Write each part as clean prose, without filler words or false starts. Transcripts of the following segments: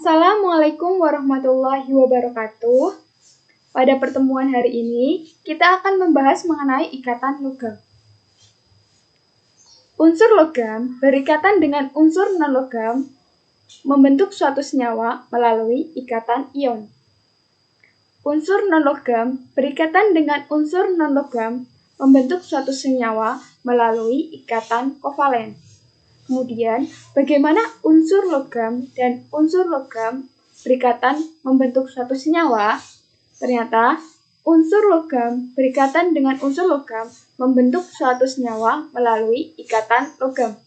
Assalamualaikum warahmatullahi wabarakatuh. Pada pertemuan hari ini, kita akan membahas mengenai ikatan logam. Unsur logam berikatan dengan unsur non-logam membentuk suatu senyawa melalui ikatan ion. Unsur non-logam berikatan dengan unsur non-logam membentuk suatu senyawa melalui ikatan kovalen. Kemudian, bagaimana unsur logam dan unsur logam berikatan membentuk suatu senyawa? Ternyata, unsur logam berikatan dengan unsur logam membentuk suatu senyawa melalui ikatan logam.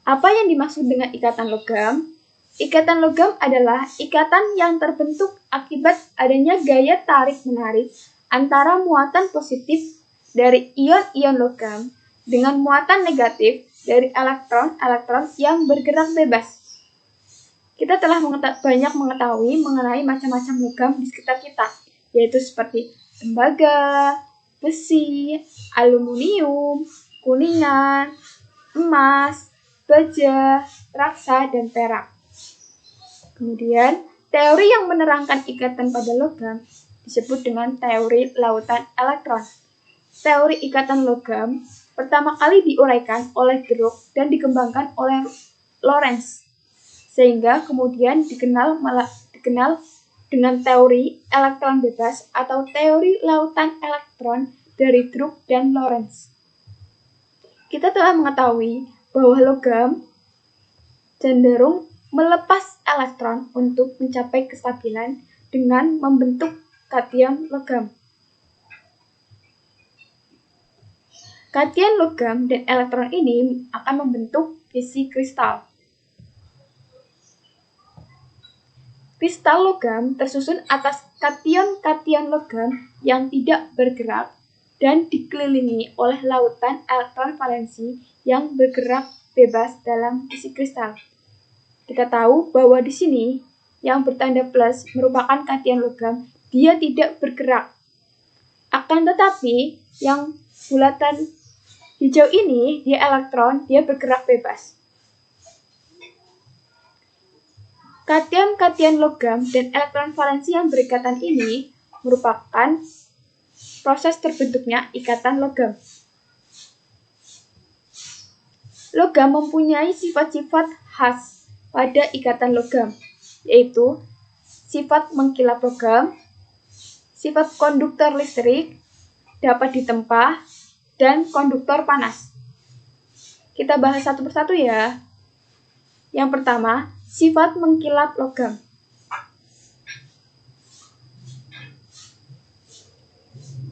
Apa yang dimaksud dengan ikatan logam? Ikatan logam adalah ikatan yang terbentuk akibat adanya gaya tarik-menarik antara muatan positif dari ion-ion logam dengan muatan negatif dari elektron-elektron yang bergerak bebas. Kita telah banyak mengetahui mengenai macam-macam logam di sekitar kita, yaitu seperti tembaga, besi, aluminium, kuningan, emas, baja, raksa, dan perak. Kemudian, teori yang menerangkan ikatan pada logam disebut dengan teori lautan elektron. Teori ikatan logam pertama kali diuraikan oleh Druck dan dikembangkan oleh Lorentz, sehingga kemudian dikenal dengan teori elektron bebas atau teori lautan elektron dari Druck dan Lorentz. Kita telah mengetahui bahwa logam cenderung melepas elektron untuk mencapai kestabilan dengan membentuk kation logam. Kation logam dan elektron ini akan membentuk isi kristal. Kristal logam tersusun atas kation-kation logam yang tidak bergerak dan dikelilingi oleh lautan elektron valensi yang bergerak bebas dalam isi kristal. Kita tahu bahwa di sini yang bertanda plus merupakan kation logam, dia tidak bergerak. Akan tetapi yang bulatan hijau ini, dia elektron, dia bergerak bebas. Kation-kation logam dan elektron valensi yang berikatan ini merupakan proses terbentuknya ikatan logam. Logam mempunyai sifat-sifat khas pada ikatan logam, yaitu sifat mengkilap logam, sifat konduktor listrik, dapat ditempa, dan konduktor panas. Kita bahas satu persatu ya. Yang pertama, sifat mengkilap logam.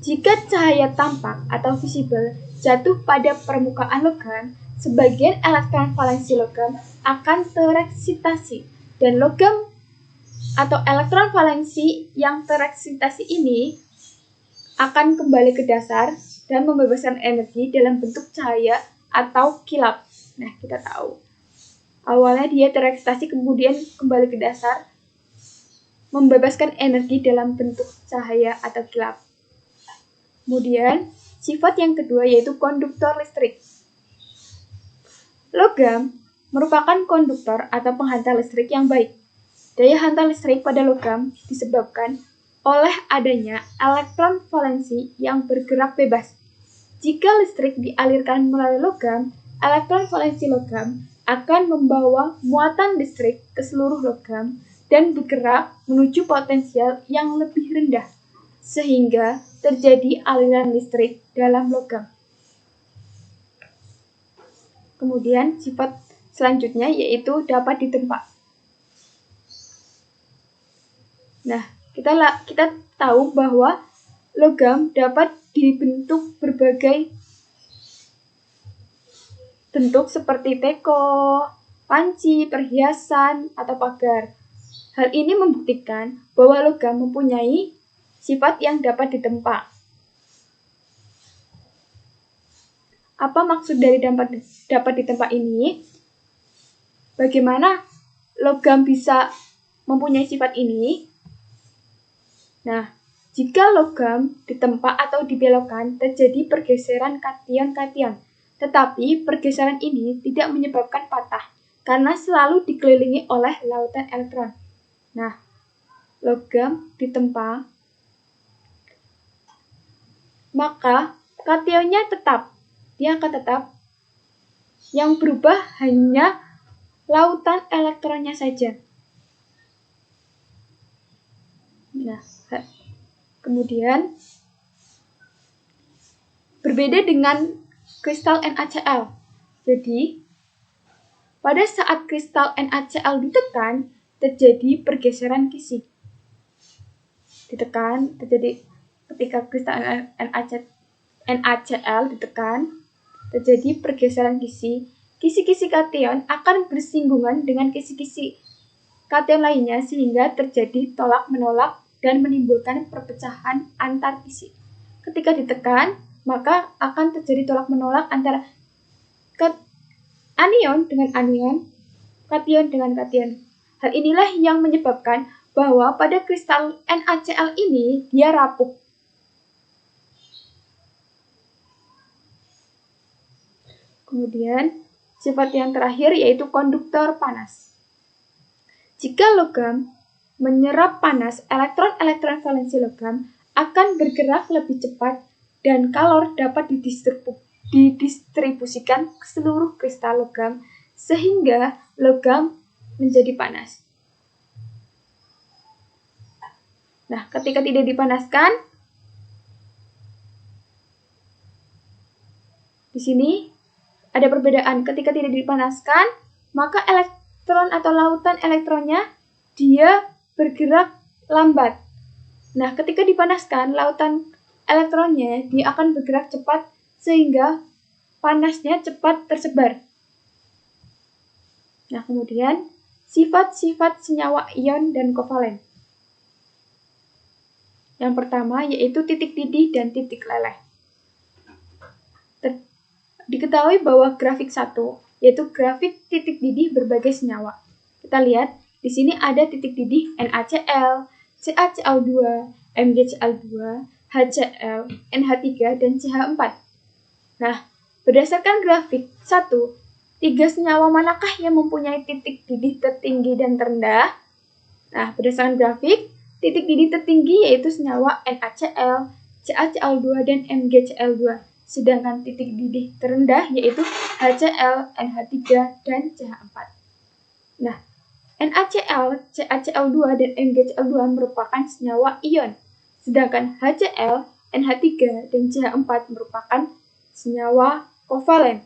Jika cahaya tampak atau visible jatuh pada permukaan logam, sebagian elektron valensi logam akan tereksitasi dan logam atau elektron valensi yang tereksitasi ini akan kembali ke dasar dan membebaskan energi dalam bentuk cahaya atau kilap. Nah, kita tahu. Awalnya dia tereksitasi, kemudian kembali ke dasar, membebaskan energi dalam bentuk cahaya atau kilap. Kemudian, sifat yang kedua yaitu konduktor listrik. Logam merupakan konduktor atau penghantar listrik yang baik. Daya hantar listrik pada logam disebabkan oleh adanya elektron valensi yang bergerak bebas. Jika listrik dialirkan melalui logam, elektron valensi logam akan membawa muatan listrik ke seluruh logam dan bergerak menuju potensial yang lebih rendah, sehingga terjadi aliran listrik dalam logam. Kemudian sifat selanjutnya yaitu dapat ditempa. Nah, kita tahu bahwa logam dapat dibentuk berbagai bentuk seperti teko, panci, perhiasan, atau pagar. Hal ini membuktikan bahwa logam mempunyai sifat yang dapat ditempa. Apa maksud dari dapat ditempa ini? Bagaimana logam bisa mempunyai sifat ini? Nah, jika logam ditempa atau dibelokkan, terjadi pergeseran kation-kation. Tetapi pergeseran ini tidak menyebabkan patah, karena selalu dikelilingi oleh lautan elektron. Nah, logam ditempa, maka kationnya tetap. Dia akan tetap. Yang berubah hanya lautan elektronnya saja. Nah, kemudian berbeda dengan kristal NaCl. Jadi, pada saat kristal NaCl ditekan, terjadi pergeseran kisi. Ditekan, terjadi ketika kristal NaCl ditekan, terjadi pergeseran kisi. Kisi-kisi kation akan bersinggungan dengan kisi-kisi kation lainnya sehingga terjadi tolak-menolak dan menimbulkan perpecahan antar kisi. Ketika ditekan, maka akan terjadi tolak-menolak antara anion dengan anion, kation dengan kation. Hal inilah yang menyebabkan bahwa pada kristal NaCl ini dia rapuh. Kemudian, sifat yang terakhir yaitu konduktor panas. Jika logam menyerap panas, elektron-elektron valensi logam akan bergerak lebih cepat dan kalor dapat didistribusikan ke seluruh kristal logam sehingga logam menjadi panas. Nah, ketika tidak dipanaskan, di sini ada perbedaan. Ketika tidak dipanaskan, maka elektron atau lautan elektronnya dia bergerak lambat. Nah, ketika dipanaskan, lautan elektronnya dia akan bergerak cepat sehingga panasnya cepat tersebar. Nah, kemudian sifat-sifat senyawa ion dan kovalen. Yang pertama yaitu titik didih dan titik leleh. Diketahui bahwa grafik 1 yaitu grafik titik didih berbagai senyawa. Kita lihat di sini ada titik didih NaCl, CaCl2, MgCl2, HCl, NH3 dan CH4. Nah, berdasarkan grafik 1, 3 senyawa manakah yang mempunyai titik didih tertinggi dan terendah? Nah, berdasarkan grafik, titik didih tertinggi yaitu senyawa NaCl, CaCl2 dan MgCl2. Sedangkan titik didih terendah yaitu HCl, NH3, dan CH4. Nah, NaCl, CaCl2, dan MgCl2 merupakan senyawa ion, sedangkan HCl, NH3, dan CH4 merupakan senyawa kovalen.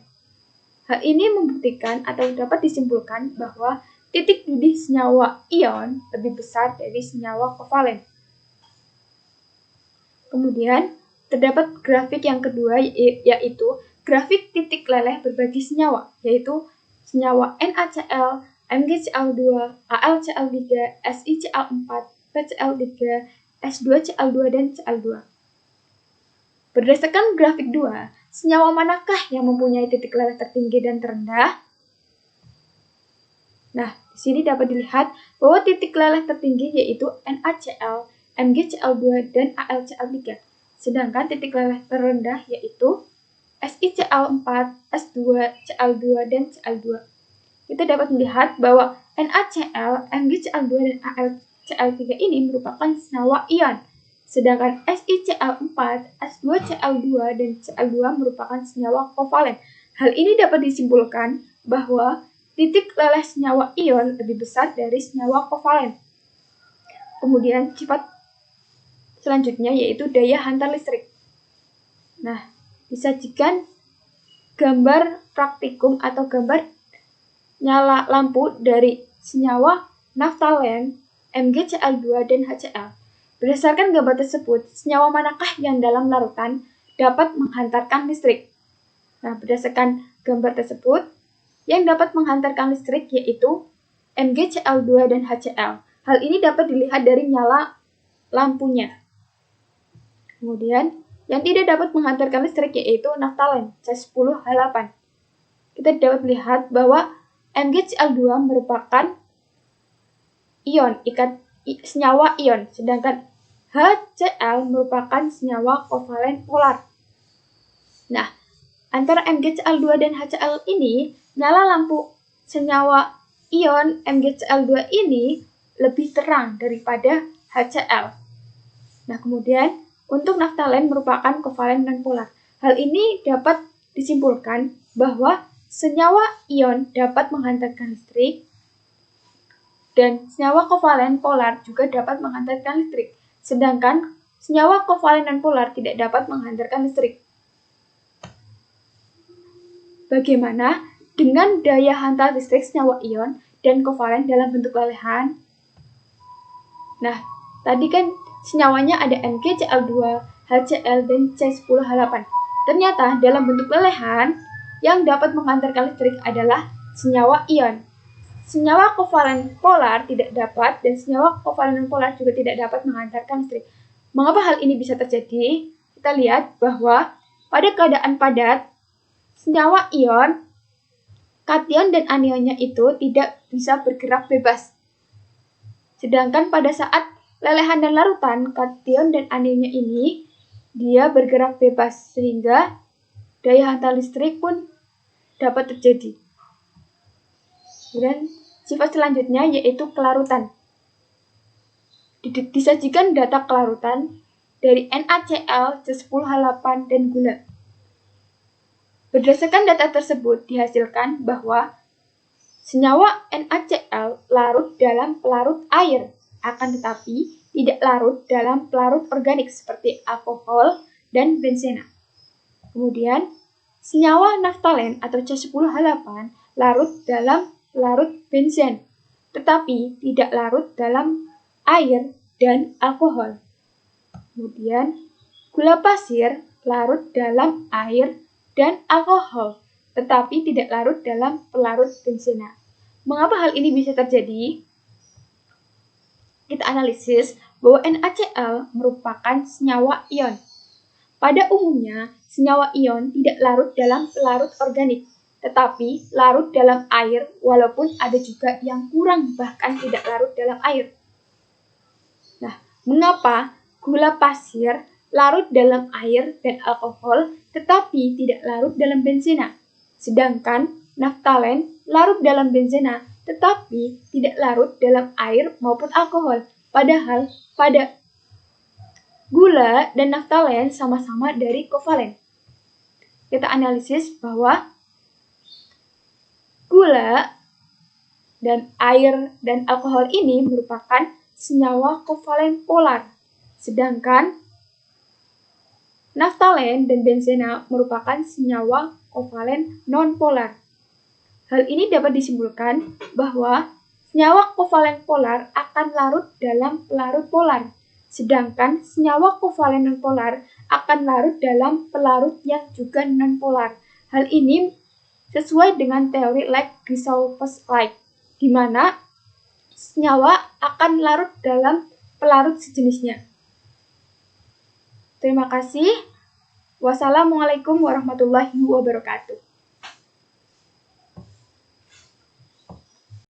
Hal ini membuktikan atau dapat disimpulkan bahwa titik didih senyawa ion lebih besar dari senyawa kovalen. Kemudian, terdapat grafik yang kedua yaitu grafik titik leleh berbagi senyawa, yaitu senyawa NaCl, MgCl2, AlCl3, SiCl4, PCl3, S2Cl2, dan Cl2. Berdasarkan grafik 2, senyawa manakah yang mempunyai titik leleh tertinggi dan terendah? Nah, di sini dapat dilihat bahwa titik leleh tertinggi yaitu NaCl, MgCl2, dan AlCl3. Sedangkan titik leleh terendah yaitu SiCl4, S2Cl2, dan Cl2. Kita dapat melihat bahwa NaCl, MgCl2, dan AlCl3 ini merupakan senyawa ion. Sedangkan SiCl4, S2Cl2, dan Cl2 merupakan senyawa kovalen. Hal ini dapat disimpulkan bahwa titik leleh senyawa ion lebih besar dari senyawa kovalen. Kemudian sifat selanjutnya yaitu daya hantar listrik. Nah, disajikan gambar praktikum atau gambar nyala lampu dari senyawa naftalen, MgCl2, dan HCl. Berdasarkan gambar tersebut, senyawa manakah yang dalam larutan dapat menghantarkan listrik? Nah, berdasarkan gambar tersebut, yang dapat menghantarkan listrik yaitu MgCl2 dan HCl. Hal ini dapat dilihat dari nyala lampunya. Kemudian, yang tidak dapat menghantarkan listrik yaitu naftalen, C10H8. Kita dapat melihat bahwa MgCl2 merupakan ion, senyawa ion, sedangkan HCl merupakan senyawa kovalen polar. Nah, antara MgCl2 dan HCl ini, nyala lampu senyawa ion MgCl2 ini lebih terang daripada HCl. Nah, kemudian untuk naftalen merupakan kovalen nonpolar. Hal ini dapat disimpulkan bahwa senyawa ion dapat menghantarkan listrik dan senyawa kovalen polar juga dapat menghantarkan listrik, sedangkan senyawa kovalen nonpolar tidak dapat menghantarkan listrik. Bagaimana dengan daya hantar listrik senyawa ion dan kovalen dalam bentuk lelehan? Nah, tadi kan senyawanya ada MgCl2, HCl, dan C10H8. Ternyata dalam bentuk lelehan, yang dapat menghantarkan listrik adalah senyawa ion. Senyawa kovalen polar tidak dapat, dan senyawa kovalen nonpolar juga tidak dapat menghantarkan listrik. Mengapa hal ini bisa terjadi? Kita lihat bahwa pada keadaan padat, senyawa ion, kation dan anionnya itu tidak bisa bergerak bebas. Sedangkan pada saat lelehan dan larutan, kation dan anionnya ini dia bergerak bebas sehingga daya hantar listrik pun dapat terjadi. Kemudian sifat selanjutnya yaitu kelarutan. Disajikan data kelarutan dari NaCl, C10H8, dan gula. Berdasarkan data tersebut dihasilkan bahwa senyawa NaCl larut dalam pelarut air, akan tetapi tidak larut dalam pelarut organik seperti alkohol dan benzena. Kemudian, senyawa naftalen atau C10H8 larut dalam pelarut benzen, tetapi tidak larut dalam air dan alkohol. Kemudian, gula pasir larut dalam air dan alkohol, tetapi tidak larut dalam pelarut benzena. Mengapa hal ini bisa terjadi? Kita analisis bahwa NaCl merupakan senyawa ion. Pada umumnya, senyawa ion tidak larut dalam pelarut organik, tetapi larut dalam air, walaupun ada juga yang kurang bahkan tidak larut dalam air. Nah, mengapa gula pasir larut dalam air dan alkohol, tetapi tidak larut dalam benzena? Sedangkan naftalen larut dalam benzena, tetapi tidak larut dalam air maupun alkohol. Padahal pada gula dan naftalen sama-sama dari kovalen. Kita analisis bahwa gula dan air dan alkohol ini merupakan senyawa kovalen polar, sedangkan naftalen dan benzena merupakan senyawa kovalen nonpolar. Hal ini dapat disimpulkan bahwa senyawa kovalen polar akan larut dalam pelarut polar, sedangkan senyawa kovalen nonpolar akan larut dalam pelarut yang juga nonpolar. Hal ini sesuai dengan teori Lake-Grishausen-Light, di mana senyawa akan larut dalam pelarut sejenisnya. Terima kasih. Wassalamualaikum warahmatullahi wabarakatuh.